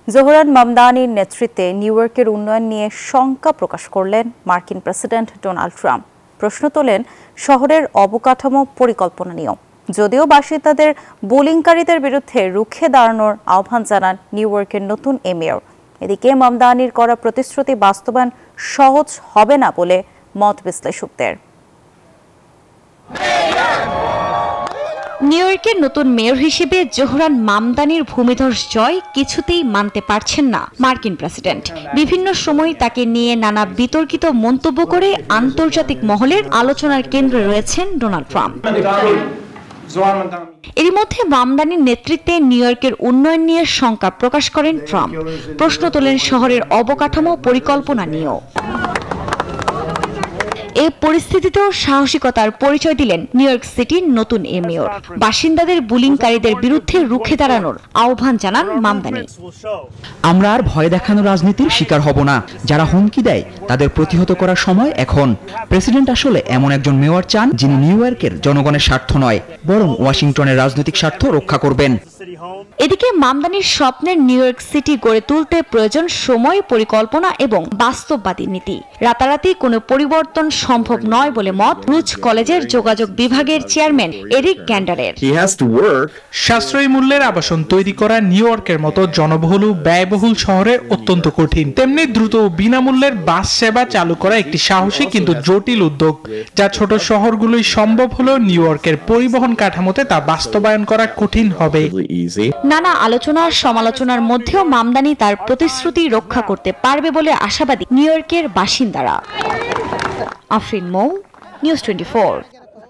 Zohran মামদানির নেতৃত্বে new ইয়র্কের উন্নয়ন নিয়ে শঙ্কা প্রকাশ করলেন মার্কিন প্রেসিডেন্ট ডোনাল্ড ট্রাম্প। প্রশ্ন তোলেন শহরের অবকাঠামো পরিকল্পনা নিয়েও। যদিও বাসিন্দাদের বুলিংকারীদের বিরুদ্ধে রুখে দাঁড়ানোর আহ্বান জানান নিউ ইয়র্কের নতুন এই মেয়র। এদিকে মামদানির করা প্রতিশ্রুতি বাস্তবায়ন সহজ হবে না বলে মত বিশ্লেষকদের। নিউ ইয়র্কের নতুন মেয়র হিসেবে জোহরান মামদানির ভূমিধস জয় কিছুতেই মানতে পারছেন না মার্কিন প্রেসিডেন্ট। বিভিন্ন সময় তাকে নিয়ে নানা বিতর্কিত মন্তব্য করে আন্তর্জাতিক মহলের আলোচনার কেন্দ্রে রয়েছেন ডোনাল্ড ট্রাম্প। এরই মধ্যে মামদানির নেতৃত্বে নিউ ইয়র্কের উন্নয়ন নিয়ে শঙ্কা প্রকাশ করেন ট্রাম্প। প্রশ্ন তোলেন শহরের অবকাঠামো পরিকল্পনা নিয়েও। এই পরিস্থিতিতেও সাহসিকতার পরিচয় দিলেন নিউ ইয়র্ক সিটির নতুন এই মেয়র। বাসিন্দাদের বুলিংকারীদের বিরুদ্ধে রুখে দাঁড়ানোর আহ্বান জানান মামদানি। আমরা আর ভয় দেখানো রাজনীতির শিকার হব না। যারা হুমকি দেয় তাদের প্রতিহত করার সময় এখন। প্রেসিডেন্ট আসলে এমন একজন মেয়র চান যিনি নিউ ইয়র্কের জনগণের স্বার্থ নয়, বরং ওয়াশিংটনের রাজনৈতিক স্বার্থ রক্ষা করবেন। এদিকে মামদানির স্বপ্নের নিউ ইয়র্ক সিটি গড়ে তুলতে প্রয়োজন সময়, পরিকল্পনা এবং বাস্তববাদী নীতি। রাতারাতি কোনো পরিবর্তন সম্ভব নয় বলে মত রুজ কলেজের যোগাযোগ বিভাগের চেয়ারম্যান এরিক গ্যান্ডারের। সাশ্রয়ী মূল্যের আবাসন তৈরি করা নিউ ইয়র্কের মতো জনবহুল ও ব্যয়বহুল শহরে অত্যন্ত কঠিন। তেমনি দ্রুত ও বিনামূল্যের বাস সেবা চালু করা একটি সাহসী কিন্তু জটিল উদ্যোগ, যা ছোট শহরগুলোই সম্ভব হলেও নিউ ইয়র্কের পরিবহন কাঠামোতে তা বাস্তবায়ন করা কঠিন হবে। নানা আলোচনা সমালোচনার মধ্যেও মামদানি তার প্রতিশ্রুতি রক্ষা করতে পারবে বলে আশাবাদী নিউ ইয়র্কের বাসিন্দারা। আফরিন মৌ, নিউজ 24।